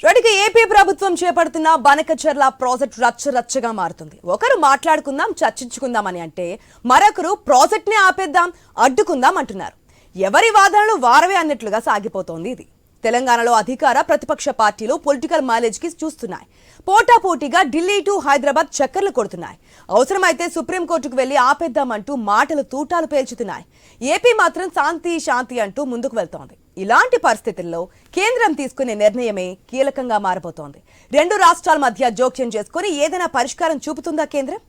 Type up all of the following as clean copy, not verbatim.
రెడ్డికి ఏపీ ప్రభుత్వం చేపడుతున్న బనకచెర్ల ప్రాజెక్ట్ రచ్చరచ్చగా మారుతుంది. ఒకరు మాట్లాడుకుందాం చర్చించుకుందామని అంటే మరొకరు ప్రాజెక్ట్ ని ఆపేద్దాం అడ్డుకుందాం అంటున్నారు. ఎవరి వాదనలు వారవే అన్నట్లుగా సాగిపోతోంది ఇది. తెలంగాణలో అధికార ప్రతిపక్ష పార్టీలు పొలిటికల్ మైలేజ్ కి చూస్తున్నాయి. పోటాపోటీగా ఢిల్లీ టు హైదరాబాద్ చక్కర్లు కొడుతున్నాయి. అవసరమైతే సుప్రీంకోర్టుకు వెళ్లి ఆపేద్దామంటూ మాటలు తూటాలు పేల్చుతున్నాయి. ఏపీ మాత్రం శాంతి అంటూ ముందుకు వెళ్తోంది. ఇలాంటి పరిస్థితుల్లో కేంద్రం తీసుకునే నిర్ణయమే కీలకంగా మారబోతోంది. రెండు రాష్ట్రాల మధ్య జోక్యం చేసుకుని ఏదైనా పరిష్కారం చూపుతుందా కేంద్రం?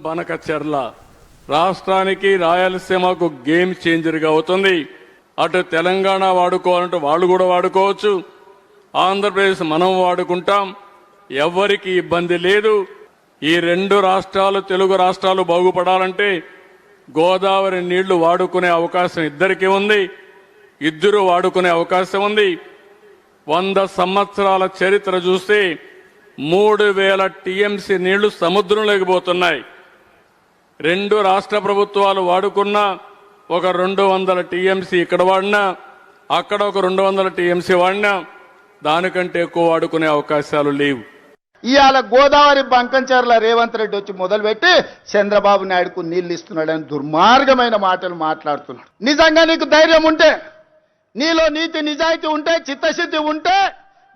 బనకచెర్ల రాష్ట్రానికి రాయలసీమకు గేమ్ చేంజర్ గా అవుతుంది. అటు తెలంగాణ వాడుకోవాలంటే వాళ్ళు కూడా వాడుకోవచ్చు, ఆంధ్రప్రదేశ్ మనం వాడుకుంటాం, ఎవ్వరికి ఇబ్బంది లేదు. ఈ రెండు రాష్ట్రాలు తెలుగు రాష్ట్రాలు బాగుపడాలంటే గోదావరి నీళ్లు వాడుకునే అవకాశం ఇద్దరికీ ఉంది, ఇద్దరు వాడుకునే అవకాశం ఉంది. 100 సంవత్సరాల చరిత్ర చూస్తే 3000 టీఎంసీ నీళ్లు సముద్రంలోకి పోతున్నాయి. రెండు రాష్ట్ర ప్రభుత్వాలు వాడుకున్న ఒక 200 టీఎంసీ ఇక్కడ వాడినా, అక్కడ ఒక 200 టీఎంసీ వాడినా దానికంటే ఎక్కువ వాడుకునే అవకాశాలు లేవు. ఇవాళ గోదావరి బంకంచెర్ల రేవంత్ రెడ్డి వచ్చి మొదలుపెట్టి చంద్రబాబు నాయుడుకు నీళ్లు ఇస్తున్నాడని దుర్మార్గమైన మాటలు మాట్లాడుతున్నాడు. నిజంగా నీకు ధైర్యం ఉంటే, నీలో నీతి నిజాయితీ ఉంటే, చిత్తశుద్ధి ఉంటే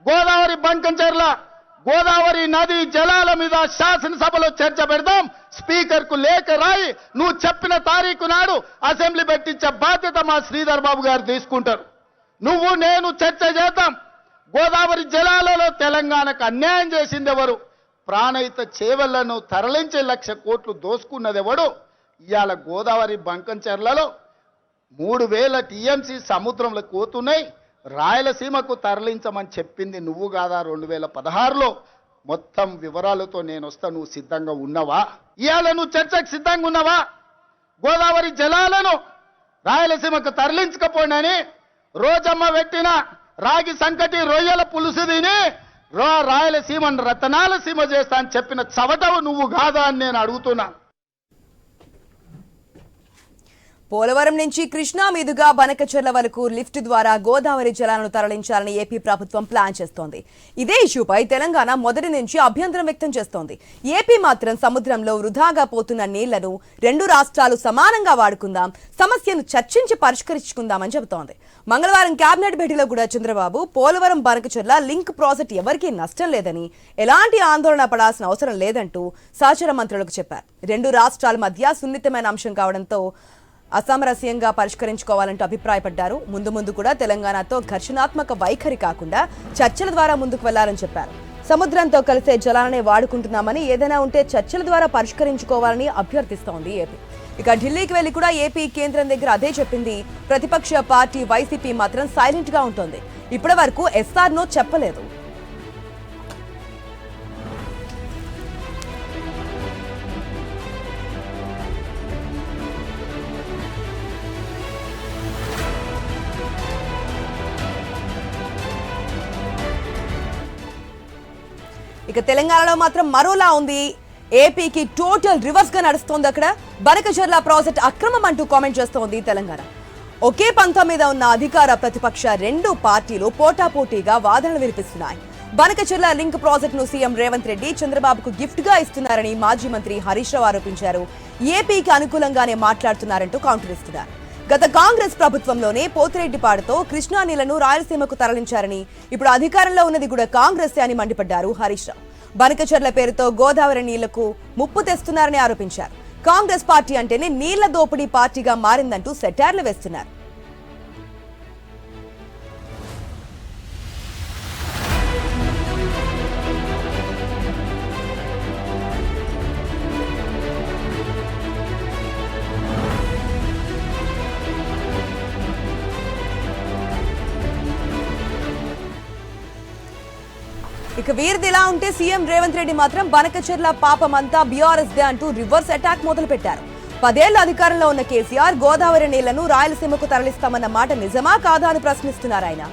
గోదావరి బంకంచెర్ల గోదావరి నది జలాల మీద శాసనసభలో చర్చ పెడదాం. స్పీకర్ కు లేఖ రాయి నువ్వు చెప్పిన తారీఖు నాడు అసెంబ్లీ పెట్టించే బాధ్యత మా శ్రీధర్ బాబు గారు తీసుకుంటారు. నువ్వు నేను చర్చ చేద్దాం. గోదావరి జలాలలో తెలంగాణకు అన్యాయం చేసింది ఎవరు? ప్రాణహిత చేవళ్లను తరలించే 1,00,000 కోట్లు దోసుకున్నది ఎవడు? ఇవాళ గోదావరి బంకంచెర్లలో 3000 టీఎంసీ సముద్రంలో పోతున్నాయి. రాయలసీమకు తరలించమని చెప్పింది నువ్వు కాదా? 2016లో మొత్తం వివరాలతో నేను వస్తా. నువ్వు సిద్ధంగా ఉన్నావా? ఇవాళ నువ్వు చర్చకు సిద్ధంగా ఉన్నావా? గోదావరి జలాలను రాయలసీమకు తరలించకపోయినని రోజమ్మ పెట్టిన రాగి సంకటి రొయ్యల పులుసు తిని రాయలసీమను రతనాల సీమ చేస్తా అని చెప్పిన చవటవు నువ్వు కాదా అని నేను అడుగుతున్నా. పోలవరం నుంచి కృష్ణా మీదుగా బనకచెర్ల వరకు లిఫ్ట్ ద్వారా గోదావరి జలాలను తరలించాలని ఏపీ ప్రభుత్వం ప్లాన్ చేస్తోంది. ఇదే ఇష్యూపై తెలంగాణ మొదటి నుంచి అభ్యంతరం వ్యక్తం చేస్తోంది. ఏపీ మాత్రం సముద్రంలో వృధాగా పోతున్న నీళ్లను రెండు రాష్ట్రాలు సమానంగా వాడుకుందాం, సమస్యను చర్చించి పరిష్కరించుకుందామని చెబుతోంది. మంగళవారం కేబినెట్ భేటీలో కూడా చంద్రబాబు పోలవరం బనకచెర్ల లింక్ ప్రాజెక్ట్ ఎవరికీ నష్టం లేదని, ఎలాంటి ఆందోళన పడాల్సిన అవసరం లేదంటూ సహచర మంత్రులకు చెప్పారు. రెండు రాష్ట్రాల మధ్య సున్నితమైన అంశం కావడంతో అసామరస్యంగా పరిష్కరించుకోవాలంటూ అభిప్రాయపడ్డారు. ముందు కూడా తెలంగాణతో ఘర్షణాత్మక వైఖరి కాకుండా చర్చల ద్వారా ముందుకు వెళ్లాలని చెప్పారు. సముద్రంతో కలిసే జలాలనే వాడుకుంటున్నామని, ఏదైనా ఉంటే చర్చల ద్వారా పరిష్కరించుకోవాలని అభ్యర్థిస్తోంది ఏపీ. ఇక ఢిల్లీకి వెళ్లి కూడా ఏపీ కేంద్రం దగ్గర అదే చెప్పింది. ప్రతిపక్ష పార్టీ వైసీపీ మాత్రం సైలెంట్ గా ఉంటుంది. ఇప్పటి వరకు ఎస్ఆర్ నో చెప్పలేదు. ఇక తెలంగాణలో మాత్రం మరోలా ఉంది. ఏపీకి టోటల్ రివర్స్ గా నడుస్తోంది. అక్కడ బనకచెర్ల ప్రాజెక్ట్ అక్రమం అంటూ కామెంట్ చేస్తోంది తెలంగాణ. ఒకే పంథం మీద ఉన్న అధికార ప్రతిపక్ష రెండు పార్టీలు పోటాపోటీగా వాదనలు వినిపిస్తున్నాయి. బనకచెర్ల లింక్ ప్రాజెక్ట్ ను సీఎం రేవంత్ రెడ్డి చంద్రబాబుకు గిఫ్ట్ గా ఇస్తున్నారని మాజీ మంత్రి హరీష్ రావు ఆరోపించారు. ఏపీకి అనుకూలంగానే మాట్లాడుతున్నారంటూ కౌంటర్ ఇస్తున్నారు. గత కాంగ్రెస్ ప్రభుత్వంలోనే పోతిరెడ్డిపాడుతో కృష్ణా నీళ్లను రాయలసీమకు తరలించారని, ఇప్పుడు అధికారంలో ఉన్నది కూడా కాంగ్రెస్ అని మండిపడ్డారు హరీష్ రావు. బనకచెర్ల పేరుతో గోదావరి నీళ్లకు ముప్పు తెస్తున్నారని ఆరోపించారు. కాంగ్రెస్ పార్టీ అంటేనే నీళ్ల దోపిడీ పార్టీగా మారిందంటూ సెటార్లు వేస్తున్నారు. ఇక వీరిదిలా ఉంటే సీఎం రేవంత్ రెడ్డి మాత్రం బనకచెర్ల పాపమంతా బీఆర్ఎస్ దే అంటూ రివర్స్ అటాక్ మొదలు పెట్టారు. 10 ఏళ్ల అధికారంలో ఉన్న కేసీఆర్ గోదావరి నీళ్లను రాయలసీమకు తరలిస్తామన్న మాట నిజమా కాదా అని ప్రశ్నిస్తున్నారు ఆయన.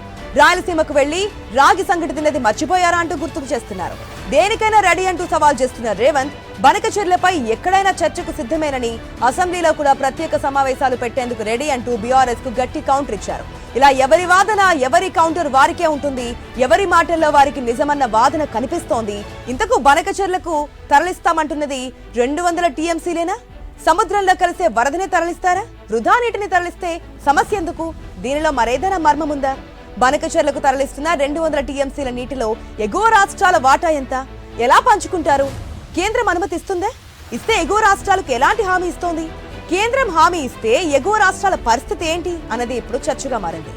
రాయలసీమకు వెళ్లి రాగి సంగటి తిన్నది మర్చిపోయారా అంటూ గుర్తుకు చేస్తున్నారు. దేనికైనా రెడీ అంటూ సవాల్ చేస్తున్న రేవంత్ బనకచెర్లపై ఎక్కడైనా చర్చకు సిద్ధమేనని, అసెంబ్లీలో కూడా ప్రత్యేక సమావేశాలు పెట్టేందుకు రెడీ అంటూ బీఆర్ఎస్ కు గట్టి కౌంటర్ ఇచ్చారు. ఇలా ఎవరి వాదన ఎవరి కౌంటర్ వారికే ఉంటుంది. ఎవరి మాటల్లో వారికి నిజమన్న వాదన కనిపిస్తోంది. ఇంతకు బనకచెర్లకు తరలిస్తామంటున్నది 200 టీఎంసీలేనా? సముద్రంలో కలిసే వరదనే తరలిస్తారా? వృధా నీటిని తరలిస్తే సమస్య ఎందుకు? దీనిలో మరేదైనా మర్మముందా? బనకచెర్లకు తరలిస్తున్న 200 టీఎంసీల నీటిలో ఎగువ రాష్ట్రాల వాటా ఎంత? ఎలా పంచుకుంటారు? కేంద్రం అనుమతిస్తుందా? ఇస్తే ఎగువ రాష్ట్రాలకు ఎలాంటి హామీ ఇస్తోంది? కేంద్రం హామీ ఇస్తే ఎగువ రాష్ట్రాల పరిస్థితి ఏంటి అన్నది ఇప్పుడు చర్చగా మారింది.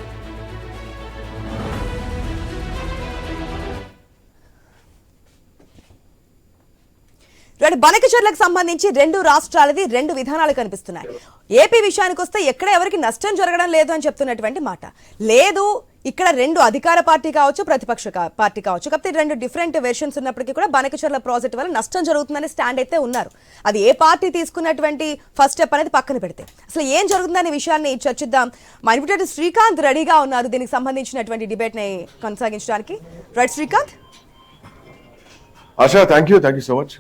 బనకచెర్లకు సంబంధించి 2 రాష్ట్రాలది 2 విధానాలు కనిపిస్తున్నాయి. ఏపీ విషయానికి వస్తే ఎక్కడ ఎవరికి నష్టం జరగడం లేదు అని చెప్తున్నటువంటి మాట లేదు. ఇక్కడ 2 అధికార పార్టీ కావచ్చు, ప్రతిపక్ష పార్టీ కావచ్చు, కాకపోతే 2 డిఫరెంట్ వెర్షన్స్ ఉన్నప్పటికీ కూడా బనకచెర్ల ప్రాజెక్ట్ వల్ల నష్టం జరుగుతుందనే స్టాండ్ అయితే ఉన్నారు. అది ఏ పార్టీ తీసుకున్నటువంటి ఫస్ట్ స్టెప్ అనేది పక్కన పెడితే అసలు ఏం జరుగుతుందనే విషయాన్ని చర్చిద్దాం. మా ఇన్విటేటర్ శ్రీకాంత్ రెడీగా ఉన్నారు దీనికి సంబంధించినటువంటి డిబేట్ ని కొనసాగించడానికి. Right Srikanth. ASHA, thank you so much.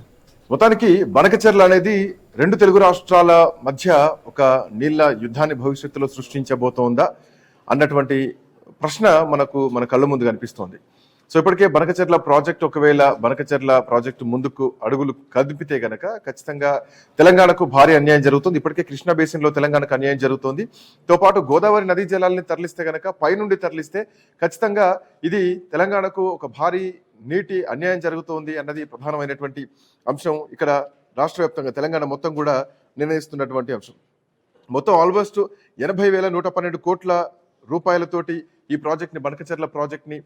మొత్తానికి బనకచెర్ల అనేది 2 తెలుగు రాష్ట్రాల మధ్య ఒక నీళ్ల యుద్ధాన్ని భవిష్యత్తులో సృష్టించబోతోందా అన్నటువంటి ప్రశ్న మన కళ్ళ ముందు కనిపిస్తోంది. సో ఇప్పటికే బనకచెర్ల ప్రాజెక్ట్, ఒకవేళ బనకచెర్ల ప్రాజెక్టు ముందుకు అడుగులు కదిపితే గనక ఖచ్చితంగా తెలంగాణకు భారీ అన్యాయం జరుగుతుంది. ఇప్పటికే కృష్ణా బేసిన్ లో తెలంగాణకు అన్యాయం జరుగుతుంది. తో పాటు గోదావరి నదీ జలాలని తరలిస్తే గనక, పైనుండి తరలిస్తే ఖచ్చితంగా ఇది తెలంగాణకు ఒక భారీ నీటి అన్యాయం జరుగుతోంది అన్నది ప్రధానమైనటువంటి అంశం. ఇక్కడ రాష్ట్ర వ్యాప్తంగా తెలంగాణ మొత్తం కూడా నిర్ణయిస్తున్నటువంటి అంశం. మొత్తం ఆల్మోస్ట్ 80,112 కోట్ల రూపాయలతోటి ఈ ప్రాజెక్ట్ని, బనకచెర్ల ప్రాజెక్ట్ని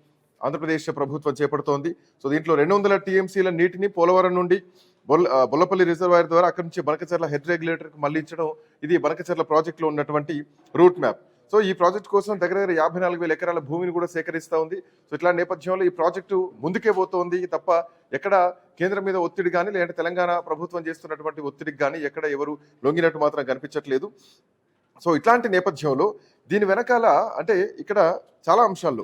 ఆంధ్రప్రదేశ్ ప్రభుత్వం చేపడుతోంది. సో దీంట్లో 200 టీఎంసీల నీటిని పోలవరం నుండి బొల్లపల్లి రిజర్వాయర్ ద్వారా అక్కడి నుంచి బనకచెర్ల హెడ్ రెగ్యులేటర్కి మళ్లించడం, ఇది బనకచెర్ల ప్రాజెక్టులో ఉన్నటువంటి రూట్ మ్యాప్. సో ఈ ప్రాజెక్ట్ కోసం దగ్గర 54,000 ఎకరాల భూమిని కూడా సేకరిస్తూ ఉంది. సో ఇట్లాంటి నేపథ్యంలో ఈ ప్రాజెక్టు ముందుకే పోతోంది తప్ప ఎక్కడ కేంద్రం మీద ఒత్తిడి కానీ, లేదంటే తెలంగాణ ప్రభుత్వం చేస్తున్నటువంటి ఒత్తిడికి కానీ ఎక్కడ ఎవరు లొంగినట్టు మాత్రం కనిపించట్లేదు. సో ఇట్లాంటి నేపథ్యంలో దీని వెనకాల అంటే ఇక్కడ చాలా అంశాలు,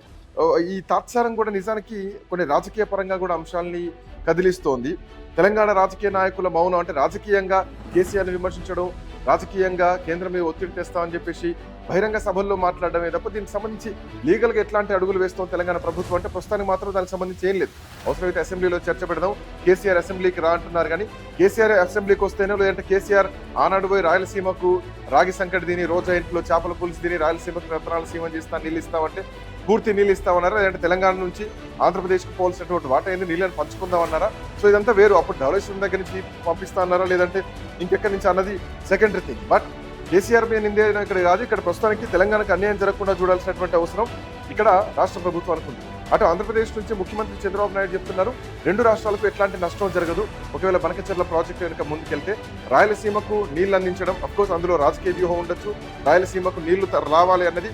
ఈ తాత్సారం కూడా నిజానికి కొన్ని రాజకీయ పరంగా కూడా అంశాలని కదిలిస్తోంది. తెలంగాణ రాజకీయ నాయకుల మౌనం, అంటే రాజకీయంగా కేసీఆర్ని విమర్శించడం, రాజకీయంగా కేంద్రం మీద ఒత్తిడి తెస్తామని చెప్పేసి బహిరంగ సభల్లో మాట్లాడడమే తప్ప దీనికి సంబంధించి లీగల్గా ఎట్లాంటి అడుగులు వేస్తాం తెలంగాణ ప్రభుత్వం అంటే ప్రస్తుతానికి మాత్రం దానికి సంబంధించి ఏం లేదు. అవసరమైతే అసెంబ్లీలో చర్చ పెడదాం, కేసీఆర్ అసెంబ్లీకి రా అంటున్నారు. కానీ కేసీఆర్ అసెంబ్లీకి వస్తేనే, లేదంటే కేసీఆర్ ఆనాడు పోయి రాయలసీమకు రాగి సంకటి తిని, రోజా ఇంట్లో చేపల పులుసు తిని రాయలసీమకు రత్నాల సీమ చేస్తాను, నీళ్ళు ఇస్తామంటే పూర్తి నీళ్ళు ఇస్తామన్నారా, లేదంటే తెలంగాణ నుంచి ఆంధ్రప్రదేశ్కి పోల్సినటువంటి వాటా ఏంది, నీళ్ళని పంచుకుందామన్నారా? సో ఇదంతా వేరు. అప్పుడు డెవలప్మెంట్ దగ్గర నుంచి పంపిస్తా అన్నారా, లేదంటే ఇంకెక్కడి నుంచి అన్నది సెకండరీ థింగ్. బట్ కేసీఆర్ మీద నిందేయడం ఇక్కడ కాదు. ఇక్కడ ప్రస్తుతానికి తెలంగాణకు అన్యాయం జరగకుండా చూడాల్సినటువంటి అవసరం ఇక్కడ రాష్ట్ర ప్రభుత్వానికి ఉంది. అటు ఆంధ్రప్రదేశ్ నుంచి ముఖ్యమంత్రి చంద్రబాబు నాయుడు చెప్తున్నారు 2 రాష్ట్రాలకు ఎట్లాంటి నష్టం జరగదు, ఒకవేళ బనకచెర్ల ప్రాజెక్టు కనుక ముందుకెళ్తే రాయలసీమకు నీళ్లు అందించడం. అఫ్కోర్స్ అందులో రాజకీయ వ్యూహం ఉండొచ్చు, రాయలసీమకు నీళ్లు రావాలి అన్నది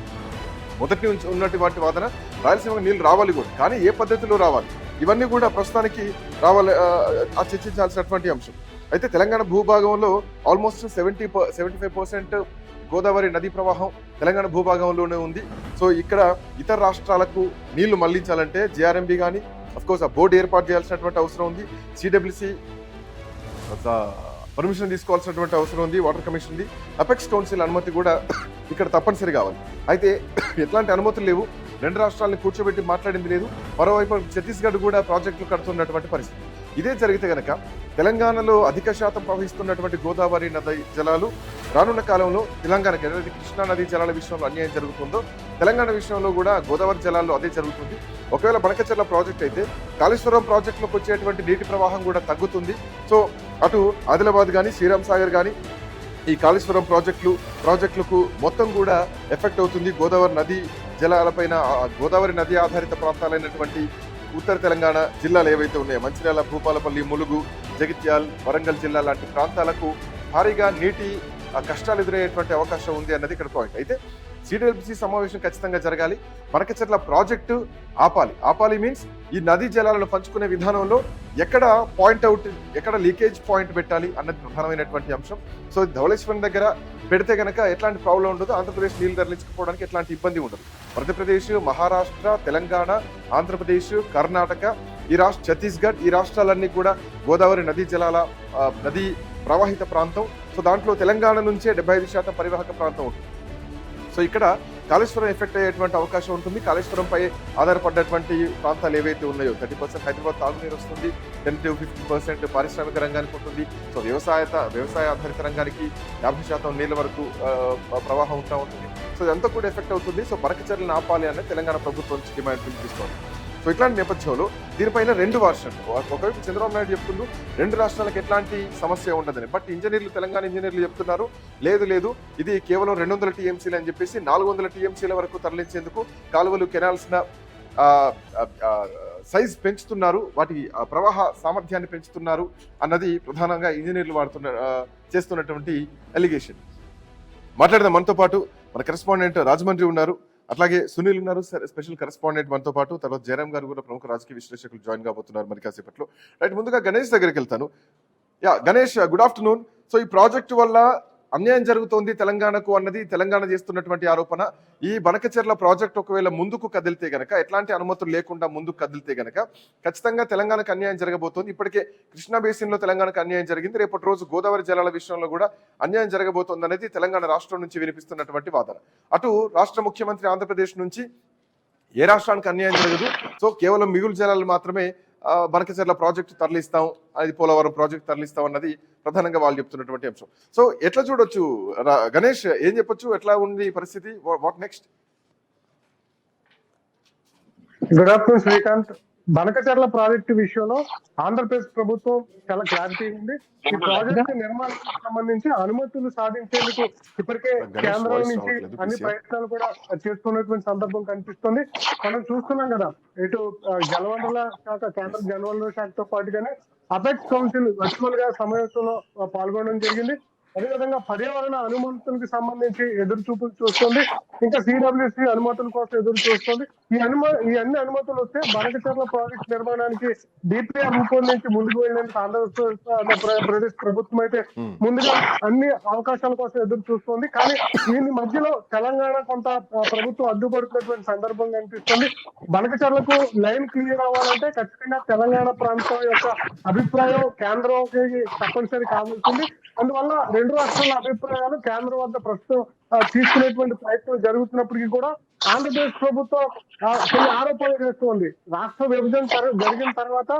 మొదటి నుంచి ఉన్నటువంటి వాదన. రాయలసీమకు నీళ్లు రావాలి కూడా, కానీ ఏ పద్ధతిలో రావాలి, ఇవన్నీ కూడా ప్రస్తుతానికి రావాలి చర్చించాల్సినటువంటి అంశం. అయితే తెలంగాణ భూభాగంలో ఆల్మోస్ట్ 75% గోదావరి నదీ ప్రవాహం తెలంగాణ భూభాగంలోనే ఉంది. సో ఇక్కడ ఇతర రాష్ట్రాలకు నీళ్లు మళ్లించాలంటే జేఆర్ఎంబీ కానీ అఫ్కోర్స్ ఆ బోర్డు ఏర్పాటు చేయాల్సినటువంటి అవసరం ఉంది, సిడబ్ల్యూసి పర్మిషన్ తీసుకోవాల్సినటువంటి అవసరం ఉంది, వాటర్ కమిషన్ది, అపెక్స్ కౌన్సిల్ అనుమతి కూడా ఇక్కడ తప్పనిసరి కావాలి. అయితే ఎట్లాంటి అనుమతులు లేవు, 2 రాష్ట్రాలను కూర్చోబెట్టి మాట్లాడింది లేదు. మరోవైపు ఛత్తీస్గఢ్ కూడా ప్రాజెక్టులు కడుతున్నటువంటి పరిస్థితి. ఇదే జరిగితే గనక తెలంగాణలో అధిక శాతం ప్రవహిస్తున్నటువంటి గోదావరి నది జలాలు రానున్న కాలంలో తెలంగాణకి, ఏదైతే కృష్ణా నదీ జలాల విషయంలో అన్యాయం జరుగుతుందో తెలంగాణ విషయంలో కూడా గోదావరి జలాల్లో అదే జరుగుతుంది. ఒకవేళ బనకచెర్ల ప్రాజెక్ట్ అయితే కాళేశ్వరం ప్రాజెక్టులోకి వచ్చేటువంటి నీటి ప్రవాహం కూడా తగ్గుతుంది. సో అటు ఆదిలాబాద్ కానీ, శ్రీరామ్ సాగర్ కానీ ఈ కాళేశ్వరం ప్రాజెక్టులకు మొత్తం కూడా ఎఫెక్ట్ అవుతుంది. గోదావరి నది జలాలపైన, గోదావరి నది ఆధారిత ప్రాంతాలైనటువంటి ఉత్తర తెలంగాణ జిల్లాలు ఏవైతే ఉన్నాయో మంచిర్యాల, భూపాలపల్లి, ములుగు, జగిత్యాల్, వరంగల్ జిల్లా లాంటి ప్రాంతాలకు భారీగా నీటి కష్టాలు ఎదురయ్యేటువంటి అవకాశం ఉంది అన్నది ఇక్కడ పాయింట్. అయితే సిడబ్ల్యూసి సమావేశం ఖచ్చితంగా జరగాలి. బనకచెర్ల ప్రాజెక్టు ఆపాలి మీన్స్ ఈ నదీ జలాలను పంచుకునే విధానంలో ఎక్కడ పాయింట్అవుట్, ఎక్కడ లీకేజ్ పాయింట్ పెట్టాలి అన్నది ప్రధానమైనటువంటి అంశం. సో ధవళేశ్వరం దగ్గర పెడితే కనుక ఎట్లాంటి ప్రాబ్లం ఉండదు, ఆంధ్రప్రదేశ్ నీళ్లు తరలించుకోవడానికి ఎట్లాంటి ఇబ్బంది ఉండదు. మధ్యప్రదేశ్, మహారాష్ట్ర, తెలంగాణ, ఆంధ్రప్రదేశ్, కర్ణాటక, ఛత్తీస్గఢ్ ఈ రాష్ట్రాలన్నీ కూడా గోదావరి నదీ జలాల నదీ ప్రవాహిత ప్రాంతం. సో దాంట్లో తెలంగాణ నుంచే 75% పరివాహక ప్రాంతం ఉంటుంది. సో ఇక్కడ కాళేశ్వరం ఎఫెక్ట్ అయ్యేటువంటి అవకాశం ఉంటుంది. కాళేశ్వరంపై ఆధారపడ్డటువంటి ప్రాంతాలు ఏవైతే ఉన్నాయో 30% హైదరాబాద్ తాగునీరు వస్తుంది, 10 to 50% పారిశ్రామిక రంగానికి ఉంటుంది. సో వ్యవసాయ ఆధారిత రంగానికి 50% నీళ్ళ వరకు ప్రవాహం ఉంటా ఉంటుంది. సో ఇదంతా కూడా ఎఫెక్ట్ అవుతుంది. సో బనకచెర్లను ఆపాలి అనేది తెలంగాణ ప్రభుత్వం నుంచి డిమాండ్ వినిపిస్తోంది. సో ఇట్లాంటి నేపథ్యంలో దీనిపైన 2 వర్షన్లు, ఒకవైపు చంద్రబాబు నాయుడు చెప్తుండ్రు 2 రాష్ట్రాలకు ఎట్లాంటి సమస్య ఉండదని, బట్ తెలంగాణ ఇంజనీర్లు చెప్తున్నారు లేదు ఇది కేవలం 200 టీఎంసీలు అని చెప్పేసి 400 టీఎంసీల వరకు తరలించేందుకు కాలువలు కెనాల్స్ సైజ్ పెంచుతున్నారు, వాటి ప్రవాహ సామర్థ్యాన్ని పెంచుతున్నారు అన్నది ప్రధానంగా ఇంజనీర్లు చేస్తున్నటువంటి ఎలిగేషన్. మాట్లాడదాం. మనతో పాటు మన కరెస్పాండెంట్ రాజమండ్రి ఉన్నారు, అట్లాగే సునీల్ ఉన్నారు, స్పెషల్ కరెస్పాండెంట్ మనతో పాటు. తర్వాత జయరామ్ గారు కూడా ప్రముఖ రాజకీయ విశ్లేషకులు జాయిన్ కాబోతున్నారు మరి కాసేపట్లో. రైట్, ముందుగా గణేష్ దగ్గరికి వెళ్తాను. Ganesh, good afternoon. సో ఈ ప్రాజెక్టు వల్ల అన్యాయం జరుగుతోంది తెలంగాణకు అన్నది తెలంగాణ చేస్తున్నటువంటి ఆరోపణ. ఈ బనకచెర్ల ప్రాజెక్ట్ ఒకవేళ ముందుకు కదిలితే గనక, ఎట్లాంటి అనుమతులు లేకుండా ముందుకు కదిలితే గనక ఖచ్చితంగా తెలంగాణకు అన్యాయం జరగబోతోంది. ఇప్పటికే కృష్ణా బేసిన్ లో తెలంగాణకు అన్యాయం జరిగింది, రేపటి రోజు గోదావరి జలాల విషయంలో కూడా అన్యాయం జరగబోతోంది అనేది తెలంగాణ రాష్ట్రం నుంచి వినిపిస్తున్నటువంటి వాదన. అటు రాష్ట్ర ముఖ్యమంత్రి ఆంధ్రప్రదేశ్ నుంచి ఏ రాష్ట్రానికి అన్యాయం జరగదు, సో కేవలం మిగులు జలాలు మాత్రమే బనకచెర్ల ప్రాజెక్టు తరలిస్తాం, అది పోలవరం ప్రాజెక్టు తరలిస్తాం అన్నది ప్రధానంగా వాళ్ళు చెప్తున్నటువంటి అంశం. సో ఎట్లా చూడొచ్చు గణేష్, ఏం చెప్పొచ్చు, ఎట్లా ఉంది పరిస్థితి, what next? Good afternoon Srikanth. Banakacherla project విషయంలో ఆంధ్రప్రదేశ్ ప్రభుత్వం చాలా క్లారిటీ ఉంది. ఈ ప్రాజెక్టు నిర్మాణానికి సంబంధించి అనుమతులు సాధించేందుకు ఇప్పటికే కేంద్రం నుంచి అన్ని ప్రయత్నాలు కూడా చేస్తున్నటువంటి సందర్భం కనిపిస్తుంది. మనం చూస్తున్నాం కదా, ఇటు జలవనరుల శాఖ, కేంద్ర జలవనరుల శాఖతో పాటుగానే అపెక్స్ కౌన్సిల్ వర్చువల్ గా సమావేశంలో పాల్గొనడం జరిగింది. అదేవిధంగా పర్యావరణ అనుమతులకు సంబంధించి ఎదురు చూపులు చూస్తుంది, ఇంకా సిడబ్ల్యూసి అనుమతుల కోసం ఎదురు చూస్తుంది. ఈ అన్ని అనుమతులు వస్తే బనకచెర్ల ప్రాజెక్ట్ నిర్మాణానికి డిపిఆర్ రూపొందించి ముందుకు వెళ్ళేందుకు ఆంధ్రప్రదేశ్ ప్రభుత్వం అయితే ముందుగా అన్ని అవకాశాల కోసం ఎదురు చూస్తుంది. కానీ దీని మధ్యలో తెలంగాణ కొంత ప్రభుత్వం అడ్డుపడుతున్నటువంటి సందర్భం కనిపిస్తుంది. బనకచెర్లకు లైన్ క్లియర్ అవ్వాలంటే ఖచ్చితంగా తెలంగాణ ప్రాంతం యొక్క అభిప్రాయం కేంద్రంకి తప్పనిసరి కావాల్సింది. అందువల్ల 2 రాష్ట్రాల అభిప్రాయాలు కేంద్రం వద్ద ప్రస్తుతం తీసుకునేటువంటి ప్రయత్నం జరుగుతున్నప్పటికీ కూడా ఆంధ్రప్రదేశ్ ప్రభుత్వం కొన్ని ఆరోపణలు చేస్తుంది. రాష్ట్ర విభజన జరిగిన తర్వాత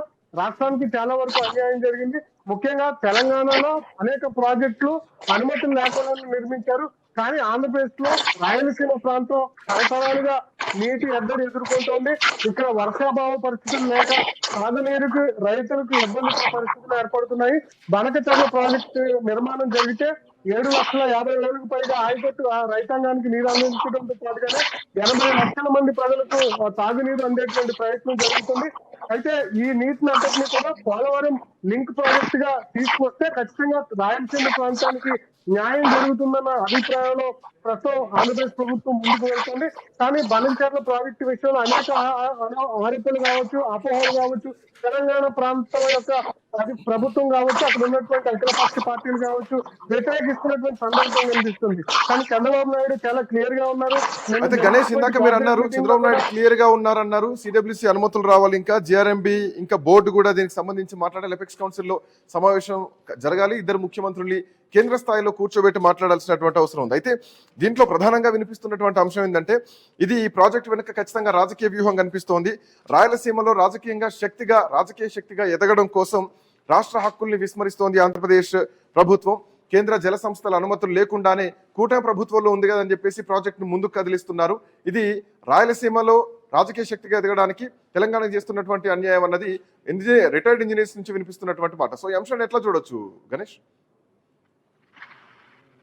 రాష్ట్రానికి చాలా వరకు అన్యాయం జరిగింది. ముఖ్యంగా తెలంగాణలో అనేక ప్రాజెక్టులు అనుమతులు లేకుండా నిర్మించారు. కానీ ఆంధ్రప్రదేశ్ లో రాయలసీమ ప్రాంతం తరతరాలుగా నీటి ఎద్దడి ఎదుర్కొంటోంది. ఇక్కడ వర్షాభావ పరిస్థితులు లేక సాగునీరుకు రైతులకు ఇబ్బందికర పరిస్థితులు ఏర్పడుతున్నాయి. బనకచెర్ల ప్రాజెక్టు నిర్మాణం జరిగితే 7,50,000కు పైగా ఆయకట్టు రైతాంగానికి నీరు అందించడంతో పాటుగానే 80 లక్షల మంది ప్రజలకు తాగునీరు అందేటువంటి ప్రయత్నం జరుగుతుంది. అయితే ఈ నీటిని అంతటినీ కూడా పోలవరం లింక్ ప్రాజెక్ట్ గా తీసుకొస్తే ఖచ్చితంగా రాయలసీమ ప్రాంతానికి న్యాయం జరుగుతుందన్న అభిప్రాయంలో ప్రస్తుతం ఆంధ్రప్రదేశ్ ప్రభుత్వం ముందుకు వెళ్తుంది. కానీ బనకచెర్ల ప్రాజెక్టు విషయంలో అనేక ఆరోపణలు కావచ్చు, అపోహలు కావచ్చు, తెలంగాణ ప్రాంతం యొక్క ప్రభుత్వం కావచ్చు, అక్కడ ఉన్నటువంటి అఖిలపక్ష పార్టీలు కావచ్చు వ్యతిరేకిస్తున్నటువంటి సందర్భం కనిపిస్తుంది. కానీ చంద్రబాబు నాయుడు చాలా క్లియర్ గా ఉన్నారు. అయితే గణేష్, ఇందాక మీరు అన్నారు చంద్రబాబు నాయుడు క్లియర్ గా ఉన్నారన్నారు, సిడబ్ల్యూసి అనుమతులు రావాలి, ఇంకా జిఆర్ఎంబి ఇంకా బోర్డు కూడా దీనికి సంబంధించి మాట్లాడాలి, ఎపెక్స్ కౌన్సిల్ లో సమావేశం జరగాలి, 2 ముఖ్యమంత్రులు కేంద్ర స్థాయిలో కూర్చోబెట్టి మాట్లాడాల్సినటువంటి అవసరం ఉంది. అయితే దీంట్లో ప్రధానంగా వినిపిస్తున్నటువంటి అంశం ఏంటంటే, ఇది ఈ ప్రాజెక్టు వెనుక ఖచ్చితంగా రాజకీయ వ్యూహం కనిపిస్తోంది. రాయలసీమలో రాజకీయ శక్తిగా ఎదగడం కోసం రాష్ట్ర హక్కుల్ని విస్మరిస్తోంది ఆంధ్రప్రదేశ్ ప్రభుత్వం. కేంద్ర జల సంస్థల అనుమతులు లేకుండానే కూటమి ప్రభుత్వంలో ఉంది కదని చెప్పేసి ప్రాజెక్టును ముందుకు కదిలిస్తున్నారు. ఇది రాయలసీమలో రాజకీయ శక్తిగా ఎదగడానికి తెలంగాణ చేస్తున్నటువంటి అన్యాయం అన్నది రిటైర్డ్ ఇంజనీర్స్ నుంచి వినిపిస్తున్నటువంటి మాట. సో ఈ అంశాన్ని ఎట్లా చూడొచ్చు గణేష్?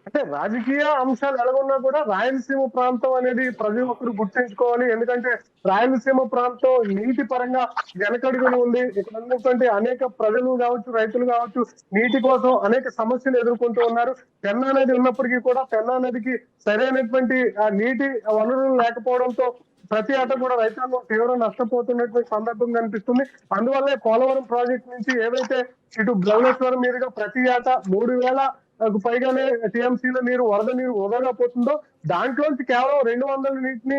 అంటే రాజకీయ అంశాలు ఎలాగున్నా కూడా రాయలసీమ ప్రాంతం అనేది ప్రతి ఒక్కరు గుర్తించుకోవాలి. ఎందుకంటే రాయలసీమ ప్రాంతం నీటి పరంగా వెనకడుగుని ఉంది. ఇక్కడ ఉన్నటువంటి అనేక ప్రజలు కావచ్చు, రైతులు కావచ్చు, నీటి కోసం అనేక సమస్యలు ఎదుర్కొంటూ ఉన్నారు. పెన్నా నది ఉన్నప్పటికీ కూడా పెన్నా నదికి సరైనటువంటి నీటి వనరులు లేకపోవడంతో ప్రతి ఏటా కూడా రైతాంగం తీవ్ర నష్టపోతున్నటువంటి సందర్భం కనిపిస్తుంది. అందువల్లే పోలవరం ప్రాజెక్ట్ నుంచి ఏవైతే ఇటు బ్రహ్మేశ్వరం మీదుగా ప్రతి ఏటా 3,000 పైగానే టీఎంసీల నీరు వరద నీరు వృధాగా పోతుందో దాంట్లోంచి కేవలం 200 నీటిని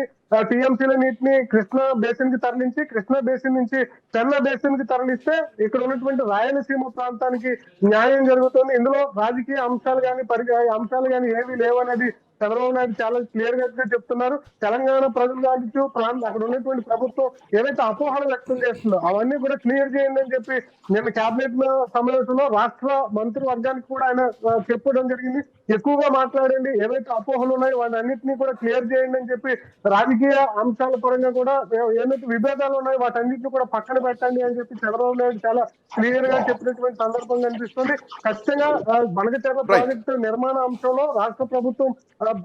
టీఎంసీల నీటిని కృష్ణా బేసిన్ కి తరలించి, కృష్ణా బేసిన్ నుంచి పెన్నా బేసిన్ కి తరలిస్తే ఇక్కడ ఉన్నటువంటి రాయలసీమ ప్రాంతానికి న్యాయం జరుగుతుంది. ఇందులో రాజకీయ అంశాలు కానీ అంశాలు కానీ ఏమీ లేవనేది చంద్రబాబు నాయుడు చాలా క్లియర్ గా చెప్తున్నారు. తెలంగాణ ప్రజలు కావచ్చు, అక్కడ ఉన్నటువంటి ప్రభుత్వం ఏవైతే అపోహలు వ్యక్తం చేస్తుందో అవన్నీ కూడా క్లియర్ చేయండి అని చెప్పి నిన్న కేబినెట్ సమావేశంలో రాష్ట్ర మంత్రివర్గానికి కూడా ఆయన చెప్పడం జరిగింది. ఎక్కువగా మాట్లాడండి, ఏవైతే అపోహలు ఉన్నాయో వాటి అన్నింటినీ కూడా క్లియర్ చేయండి అని చెప్పి రాజకీయ అంశాల పరంగా కూడా ఏదైతే విభేదాలు ఉన్నాయో వాటన్నింటినీ కూడా పక్కన పెట్టండి అని చెప్పి చంద్రబాబు నాయుడు చాలా క్లియర్ గా చెప్పినటువంటి సందర్భం కనిపిస్తుంది. ఖచ్చితంగా బనకచెర్ల ప్రాజెక్టు నిర్మాణ అంశంలో రాష్ట్ర ప్రభుత్వం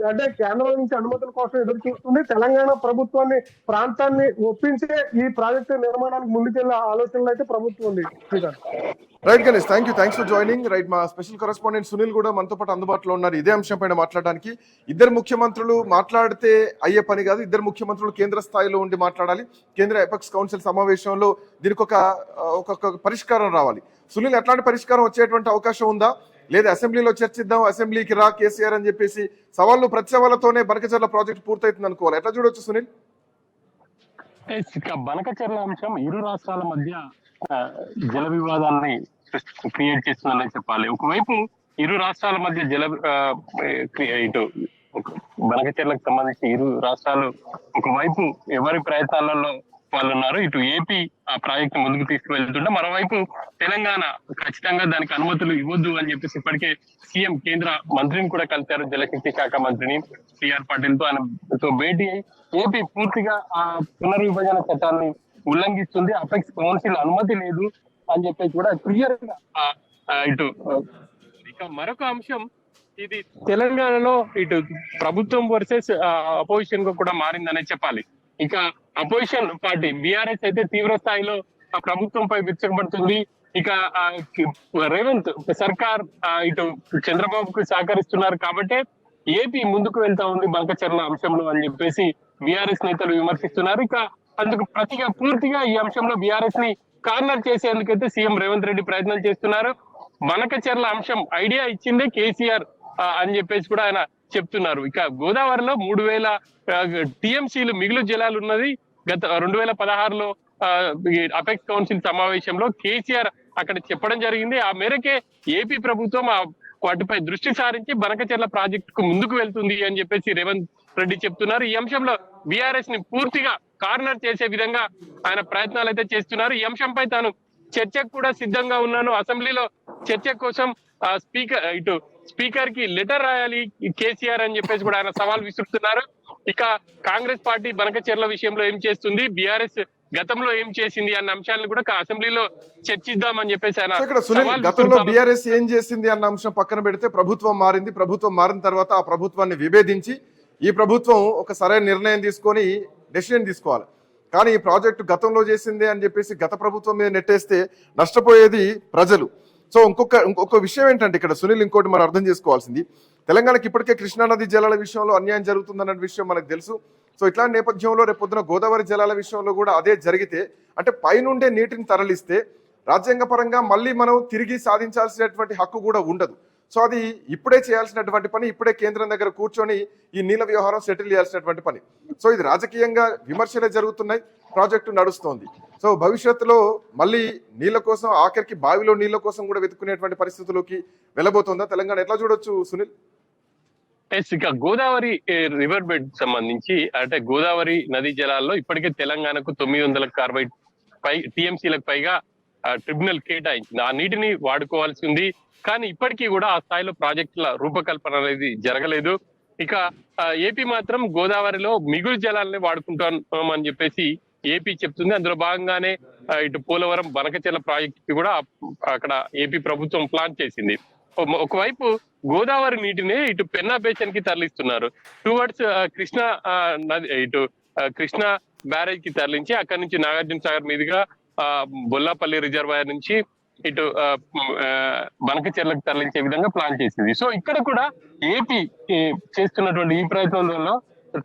అంటే కేంద్రం నుంచి అనుమతుల కోసం ఎదురు చూస్తుంది. తెలంగాణ ప్రభుత్వాన్ని ప్రాంతాన్ని ఒప్పించే ఈ ప్రాజెక్టు నిర్మాణానికి ముందుకెళ్లే ఆలోచనలు అయితే ప్రభుత్వం ఉంది. Right Ganesh, thanks for joining. Right, మా స్పెషల్ కరెస్పాండెంట్ సునీల్ కూడా మనతో పాటు అందుబాటులో ఉన్నారు ఇదే అంశం పైన మాట్లాడడానికి. ఇద్దరు ముఖ్యమంత్రులు మాట్లాడితే అయ్యే పని కాదు, ఇద్దరు ముఖ్యమంత్రులు కేంద్ర స్థాయిలో ఉండి మాట్లాడాలి. కేంద్ర ఎపెక్స్ కౌన్సిల్ సమావేశంలో దీనికి ఒక పరిష్కారం రావాలి. సునీల్, ఎట్లాంటి పరిష్కారం వచ్చేటువంటి అవకాశం ఉందా, లేదా అసెంబ్లీలో చర్చిద్దాం, అసెంబ్లీకి రా కేసీఆర్ అని చెప్పేసి సవాళ్ళు ప్రతిసవాళ్ళతోనే బనకచెర్ల ప్రాజెక్ట్ పూర్తవుతుంది అనుకోవాలి, ఎట్లా చూడొచ్చు సునీల్? బనకచెర్ల అంశం ఇరు రాష్ట్రాల మధ్య జల వివాదాన్ని క్రియేట్ చేస్తుందనే చెప్పాలి. ఒకవైపు ఇరు రాష్ట్రాల మధ్య ఇటు బనకచెర్లకు సంబంధించి ఇరు రాష్ట్రాలు ఒకవైపు ఎవరి ప్రయత్నాలలో వాళ్ళు ఉన్నారు. ఇటు ఏపీ ఆ ప్రాజెక్ట్ ముందుకు తీసుకువెళ్తుంటే మరోవైపు తెలంగాణ ఖచ్చితంగా దానికి అనుమతులు ఇవ్వద్దు అని చెప్పేసి ఇప్పటికే సీఎం కేంద్ర మంత్రిని కూడా కలిశారు, జలశక్తి శాఖ మంత్రిని సిఆర్ పాటిల్ తో. ఆయనతో భేటీ అయి ఏపీ పూర్తిగా ఆ పునర్విభజన చట్టాన్ని ఉల్లంఘిస్తుంది, అపెక్స్ కౌన్సిల్ అనుమతి లేదు అని చెప్పేసి కూడా క్లియర్ గా ఇటు. ఇక మరొక అంశం, ఇది తెలంగాణలో ఇటు ప్రభుత్వం వర్సెస్ అపోజిషన్ గా కూడా మారిందనే చెప్పాలి. ఇక అపోజిషన్ పార్టీ బీఆర్ఎస్ అయితే తీవ్ర స్థాయిలో ప్రభుత్వంపై విరుచుకుపడుతుంది. ఇక రేవంత్ సర్కార్ ఇటు చంద్రబాబుకు సహకరిస్తున్నారు కాబట్టి ఏపీ ముందుకు వెళ్తా ఉంది బనకచెర్ల అంశంలో అని చెప్పేసి బీఆర్ఎస్ నేతలు విమర్శిస్తున్నారు. ఇక అందుకు ప్రతిగా పూర్తిగా ఈ అంశంలో బీఆర్ఎస్ ని కార్నర్ చేసేందుకైతే సీఎం రేవంత్ రెడ్డి ప్రయత్నం చేస్తున్నారు. బనకచెర్ల అంశం ఐడియా ఇచ్చిందే కేసీఆర్ అని చెప్పేసి కూడా ఆయన చెప్తున్నారు. ఇక గోదావరిలో 3000 టీఎంసీలు మిగులు జలాలు ఉన్నది. గత 2016లో అపెక్స్ కౌన్సిల్ సమావేశంలో కేసీఆర్ అక్కడ చెప్పడం జరిగింది. ఆ మేరకే ఏపీ ప్రభుత్వం వాటిపై దృష్టి సారించి బనకచెర్ల ప్రాజెక్టుకు ముందుకు వెళ్తుంది అని చెప్పేసి రేవంత్ రెడ్డి చెప్తున్నారు. ఈ అంశంలో బీఆర్ఎస్ ని పూర్తిగా కార్నర్ చేసే విధంగా ఆయన ప్రయత్నాలు అయితే చేస్తున్నారు. ఈ అంశంపై తాను చర్చకు కూడా సిద్ధంగా ఉన్నాను, అసెంబ్లీలో చర్చ కోసం స్పీకర్ కి లెటర్ రాయాలి కేసీఆర్ అని చెప్పేసి కూడా ఆయన సవాల్ విసురుతున్నారు. ఇక కాంగ్రెస్ పార్టీ బనకచెర్ల విషయంలో ఏం చేస్తుంది, బీఆర్ఎస్ గతంలో ఏం చేసింది అన్న అంశాలను కూడా అసెంబ్లీలో చర్చిద్దామని చెప్పేసి ఆయన ఇక్కడ సునీల్, గతంలో బీఆర్ఎస్ ఏం చేసింది అన్న అంశం పక్కన పెడితే ప్రభుత్వం మారింది. ప్రభుత్వం మారిన తర్వాత ఆ ప్రభుత్వాన్ని విభేదించి ఈ ప్రభుత్వం ఒక సరైన నిర్ణయం తీసుకొని డెసిషన్ తీసుకోవాలి. కానీ ఈ ప్రాజెక్టు గతంలో చేసింది అని చెప్పేసి గత ప్రభుత్వం మీద నెట్టేస్తే నష్టపోయేది ప్రజలు. సో ఇంకొక విషయం ఏంటంటే ఇక్కడ సునీల్, ఇంకోటి మనం అర్థం చేసుకోవాల్సింది, తెలంగాణకి ఇప్పటికే కృష్ణానది జలాల విషయంలో అన్యాయం జరుగుతుందన్న విషయం మనకు తెలుసు. సో ఇట్లాంటి నేపథ్యంలో రేపొద్దున గోదావరి జలాల విషయంలో కూడా అదే జరిగితే, అంటే పైనుండే నీటిని తరలిస్తే రాజ్యాంగపరంగా మళ్ళీ మనం తిరిగి సాధించాల్సినటువంటి హక్కు కూడా ఉండదు. సో అది ఇప్పుడే చేయాల్సినటువంటి పని, ఇప్పుడే కేంద్రం దగ్గర కూర్చొని ఈ నీళ్ళ వ్యవహారం సెటిల్ చేయాల్సినటువంటి పని. సో ఇది రాజకీయంగా విమర్శలే జరుగుతున్నాయి, ప్రాజెక్టు నడుస్తోంది. సో భవిష్యత్తులో మళ్ళీ నీళ్ళ కోసం, ఆఖరికి బావిలో నీళ్ళ కోసం కూడా వెతుక్కునేటువంటి పరిస్థితుల్లోకి వెళ్ళబోతుందా తెలంగాణ, ఎట్లా చూడొచ్చు సునీల్? ఇక గోదావరి రివర్ బెడ్ సంబంధించి అంటే గోదావరి నదీ జలాల్లో ఇప్పటికే తెలంగాణకు 960 టీఎంసీలకు పైగా ట్రిబ్యునల్ కేటాయించింది. ఆ నీటిని వాడుకోవాల్సి ఉంది, కానీ ఇప్పటికీ కూడా ఆ స్థాయిలో ప్రాజెక్టుల రూపకల్పన అనేది జరగలేదు. ఇక ఏపీ మాత్రం గోదావరిలో మిగులు జలాలని వాడుకుంటామని చెప్పేసి ఏపీ చెప్తుంది. అందులో భాగంగానే ఇటు పోలవరం బనకచెర్ల ప్రాజెక్టు కూడా అక్కడ ఏపీ ప్రభుత్వం ప్లాన్ చేసింది. ఒకవైపు గోదావరి నీటిని ఇటు పెన్నా బేసిన్ కి తరలిస్తున్నారు, టువర్డ్స్ కృష్ణా నది ఇటు కృష్ణా బ్యారేజ్ కి తరలించి అక్కడి నుంచి నాగార్జున సాగర్ మీదుగా బొల్లాపల్లి రిజర్వాయర్ నుంచి ఇటు బనకచెర్లకు తరలించే విధంగా ప్లాన్ చేసింది. సో ఇక్కడ కూడా ఏపీ చేస్తున్నటువంటి ఈ ప్రయత్నంలో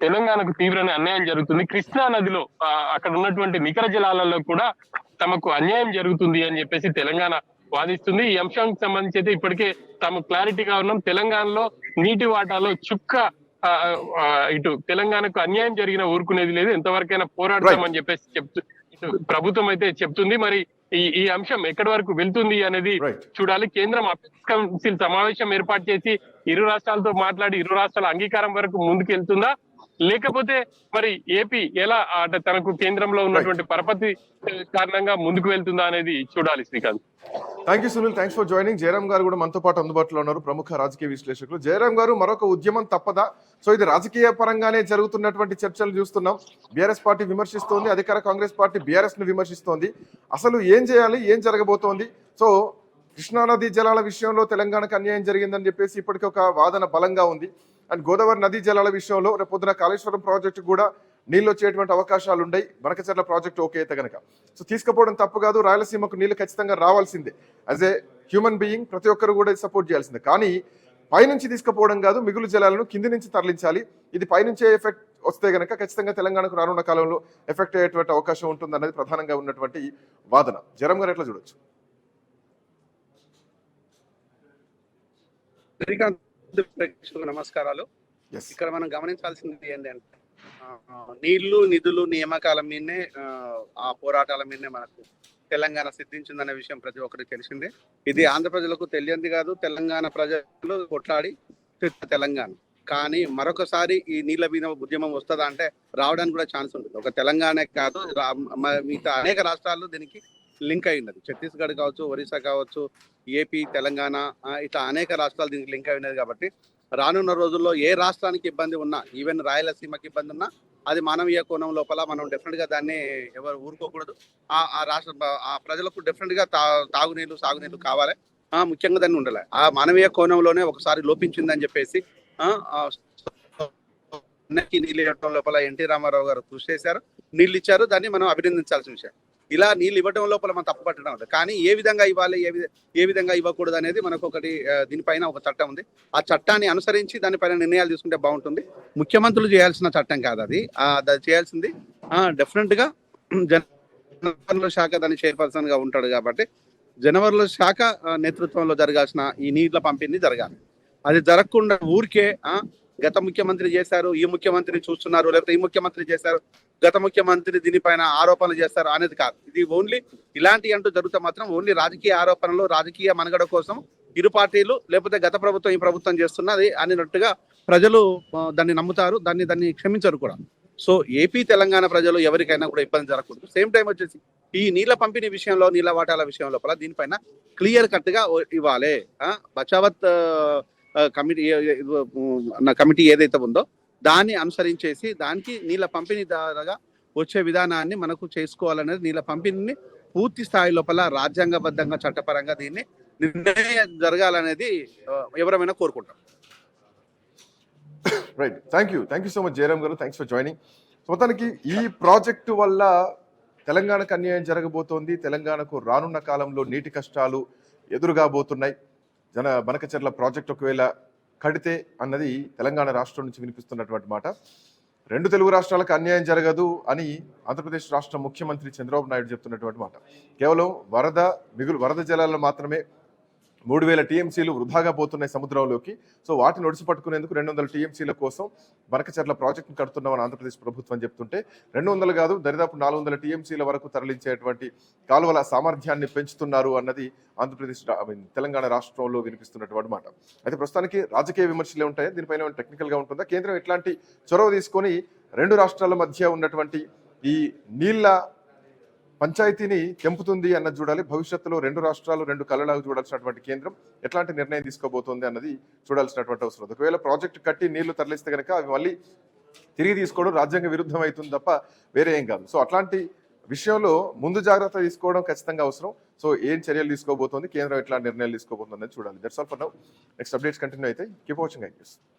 తెలంగాణకు తీవ్రమైన అన్యాయం జరుగుతుంది. కృష్ణా నదిలో అక్కడ ఉన్నటువంటి నికర జలాలలో కూడా తమకు అన్యాయం జరుగుతుంది అని చెప్పేసి తెలంగాణ వాదిస్తుంది. ఈ అంశానికి సంబంధించి అయితే ఇప్పటికే తాము క్లారిటీగా ఉన్నాం. తెలంగాణలో నీటి వాటాలో చుక్క ఇటు తెలంగాణకు అన్యాయం జరిగిన ఊరుకునేది లేదు, ఎంతవరకైనా పోరాడతామని చెప్పేసి ప్రభుత్వం అయితే చెప్తుంది. మరి ఈ అంశం ఎక్కడి వరకు వెళ్తుంది అనేది Right. చూడాలి. కేంద్రం అపెక్స్ కౌన్సిల్ సమావేశం ఏర్పాటు చేసి ఇరు రాష్ట్రాలతో మాట్లాడి ఇరు రాష్ట్రాల అంగీకారం వరకు ముందుకు వెళ్తుందా, లేకపోతే మరి ఏపీ ఎలా అంటే తనకు కేంద్రంలో ఉన్నటువంటి పరపతి కారణంగా ముందుకు వెళ్తుందా అనేది చూడాలి. Srikanth, thank you Sunil, thanks for joining. Jayaram గారు కూడా మనతో పాటు అందుబాటులో ఉన్నారు, ప్రముఖ రాజకీయ విశ్లేషకులు. జయరాం గారు, మరొక ఉద్యమం తప్పదా? సో ఇది రాజకీయ పరంగానే జరుగుతున్నటువంటి చర్చలు చూస్తున్నాం. బీఆర్ఎస్ పార్టీ విమర్శిస్తోంది, అధికార కాంగ్రెస్ పార్టీ బీఆర్ఎస్ ను విమర్శిస్తోంది. అసలు ఏం చేయాలి, ఏం జరగబోతోంది? సో కృష్ణానదీ జలాల విషయంలో తెలంగాణకు అన్యాయం జరిగిందని చెప్పేసి ఇప్పటికీ ఒక వాదన బలంగా ఉంది. అండ్ గోదావరి నదీ జలాల విషయంలో రేపొద్దున కాళేశ్వరం ప్రాజెక్టు కూడా నీళ్ళు వచ్చేటువంటి అవకాశాలు ఉన్నాయి, బనకచెర్ల ప్రాజెక్టు ఓకే అయితే గనక. సో తీసుకుపోవడం తప్పు కాదు, రాయలసీమకు నీళ్లు ఖచ్చితంగా రావాల్సిందే. యాజ్ ఏ హ్యూమన్ బీయింగ్ ప్రతి ఒక్కరు కూడా సపోర్ట్ చేయాల్సిందే. కానీ పైనుంచి తీసుకుపోవడం కాదు, మిగులు జలాలను కింది నుంచి తరలించాలి. ఇది పైనుంచే ఎఫెక్ట్ వస్తే గనక ఖచ్చితంగా తెలంగాణకు రానున్న కాలంలో ఎఫెక్ట్ అయ్యేటువంటి అవకాశం ఉంటుంది అన్నది ప్రధానంగా ఉన్నటువంటి వాదన. జరం గారు ఎట్లా చూడొచ్చు? శ్రీకాంత్ ప్రేక్షకులకు నమస్కారాలు. Yes. ఇక్కడ మనం గమనించాల్సింది ఏంటంటే నీళ్లు నిధులు నియామకాల మీదనే ఆ పోరాటాల మీదనే మనకు తెలంగాణ సిద్ధించిందనే విషయం ప్రతి ఒక్కరికి తెలిసిందే. ఇది ఆంధ్ర ప్రజలకు తెలియంది కాదు, తెలంగాణ ప్రజలు కొట్లాడి తెలంగాణ. కానీ మరొకసారి ఈ నీళ్ల మీద ఉద్యమం వస్తుందా అంటే రావడానికి కూడా ఛాన్స్ ఉంటుంది. ఒక తెలంగాణ కాదు, మిగతా అనేక రాష్ట్రాలు దీనికి లింక్ అయి ఉన్నది. ఛత్తీస్గఢ్ కావచ్చు, ఒరిస్సా కావచ్చు, ఏపీ, తెలంగాణ, ఇట్లా అనేక రాష్ట్రాలు దీనికి లింక్ అయి ఉన్నది. కాబట్టి రానున్న రోజుల్లో ఏ రాష్ట్రానికి ఇబ్బంది ఉన్నా, ఈవెన్ రాయలసీమకి ఇబ్బంది ఉన్నా, అది మానవీయ కోణం లోపల మనం డెఫినెట్ గా దాన్ని ఎవరు ఊరుకోకూడదు. ఆ రాష్ట్ర ఆ ప్రజలకు డెఫినెట్ గా తాగునీళ్ళు సాగునీళ్ళు కావాలి, ముఖ్యంగా దాన్ని ఉండాలి. ఆ మానవీయ కోణంలోనే ఒకసారి లోపించిందని చెప్పేసి నీళ్ళు ఇవ్వడం లోపల ఎన్టీ రామారావు గారు కృషి చేశారు, నీళ్ళు ఇచ్చారు, దాన్ని మనం అభినందించాల్సిన విషయం. ఇలా నీళ్ళు ఇవ్వడం లోపల మనం తప్పు పట్టడం ఉంటుంది. కానీ ఏ విధంగా ఇవ్వాలి, ఏ విధంగా ఇవ్వకూడదు అనేది మనకు ఒకటి దీనిపైన ఒక చట్టం ఉంది. ఆ చట్టాన్ని అనుసరించి దానిపైన నిర్ణయాలు తీసుకుంటే బాగుంటుంది. ముఖ్యమంత్రులు చేయాల్సిన చట్టం కాదు అది. చేయాల్సింది డెఫినెట్ గా జనవరుల శాఖ దాని చైర్పర్సన్ గా ఉంటాడు. కాబట్టి జనవరుల శాఖ నేతృత్వంలో జరగాల్సిన ఈ నీళ్ల పంపిణీ జరగాలి. అది జరగకుండా ఊరికే గత ముఖ్యమంత్రి చేశారు, ఈ ముఖ్యమంత్రి చూస్తున్నారు, లేకపోతే ఈ ముఖ్యమంత్రి చేశారు, గత ముఖ్యమంత్రి దీనిపైన ఆరోపణలు చేస్తారు అనేది కాదు. ఇది ఓన్లీ ఇలాంటి అంటూ జరిగితే మాత్రం ఓన్లీ రాజకీయ ఆరోపణలు, రాజకీయ మనుగడ కోసం ఇరు పార్టీలు లేకపోతే గత ప్రభుత్వం ఈ ప్రభుత్వం చేస్తున్నది అన్నట్టుగా ప్రజలు దాన్ని నమ్ముతారు, దాన్ని క్షమించరు కూడా. సో ఏపీ తెలంగాణ ప్రజలు ఎవరికైనా కూడా ఇబ్బంది జరగకూడదు. సేమ్ టైం వచ్చేసి ఈ నీళ్ల పంపిణీ విషయంలో, నీళ్ల వాటాల విషయం లోపల దీనిపైన క్లియర్ కట్ గా ఇవ్వాలి. బచావత్ కమిటీ ఏదైతే ఉందో దాన్ని అనుసరించేసి దానికి నీళ్ల పంపిణీ ద్వారా వచ్చే విధానాన్ని మనకు చేసుకోవాలనేది, నీళ్ల పంపిణీని పూర్తి స్థాయి లోపల రాజ్యాంగబద్ధంగా చట్టపరంగా దీన్ని నిర్ణయం జరగాలనేది ఎవరైనా కోరుకుంటాం. Right, thank you so much Jayaram గారు, థ్యాంక్స్ ఫర్ జాయినింగ్. మొత్తానికి ఈ ప్రాజెక్టు వల్ల తెలంగాణకు అన్యాయం జరగబోతోంది, తెలంగాణకు రానున్న కాలంలో నీటి కష్టాలు ఎదురుగాబోతున్నాయి. బనకచెర్ల ప్రాజెక్ట్ ఒకవేళ కడితే అన్నది తెలంగాణ రాష్ట్రం నుంచి వినిపిస్తున్నటువంటి మాట. రెండు తెలుగు రాష్ట్రాలకు అన్యాయం జరగదు అని ఆంధ్రప్రదేశ్ రాష్ట్ర ముఖ్యమంత్రి చంద్రబాబు నాయుడు చెప్తున్నటువంటి మాట. కేవలం వరద జలాలను మాత్రమే 3000 టీఎంసీలు వృధాగా పోతున్నాయి సముద్రంలోకి. సో వాటిని ఒడిసి పట్టుకునేందుకు 200 టీఎంసీల కోసం బనకచెర్ల ప్రాజెక్టును కడుతున్నామని ఆంధ్రప్రదేశ్ ప్రభుత్వం చెప్తుంటే 200 కాదు, దరిదాపు 400 టీఎంసీల వరకు తరలించేటువంటి కాలువల సామర్థ్యాన్ని పెంచుతున్నారు అన్నది ఆంధ్రప్రదేశ్ తెలంగాణ రాష్ట్రంలో వినిపిస్తున్నటువంటి మాట. అయితే ప్రస్తుతానికి రాజకీయ విమర్శలే ఉంటాయి, దీనిపైన టెక్నికల్ గా ఉంటుందా? కేంద్రం ఎట్లాంటి చొరవ తీసుకొని రెండు రాష్ట్రాల మధ్య ఉన్నటువంటి ఈ నీళ్ల పంచాయతీని తెంపుతుంది అన్నది చూడాలి. భవిష్యత్తులో రెండు రాష్ట్రాలు రెండు కళ్ళలాగా చూడాల్సినటువంటి కేంద్రం ఎట్లాంటి నిర్ణయం తీసుకోబోతోంది అన్నది చూడాల్సినటువంటి అవసరం. ఒకవేళ ప్రాజెక్టు కట్టి నీళ్లు తరలిస్తే కనుక అవి మళ్ళీ తిరిగి తీసుకోవడం రాజ్యాంగ విరుద్ధం అవుతుంది తప్ప వేరే ఏం కాదు. సో అట్లాంటి విషయంలో ముందు జాగ్రత్త తీసుకోవడం ఖచ్చితంగా అవసరం. సో ఏం చర్యలు తీసుకోబోతోంది, కేంద్రం ఎట్లాంటి నిర్ణయాలు తీసుకోబోతుంది అనేది చూడాలి. That's all for now. Next updates continue అయితే కీప్ వాచింగ్.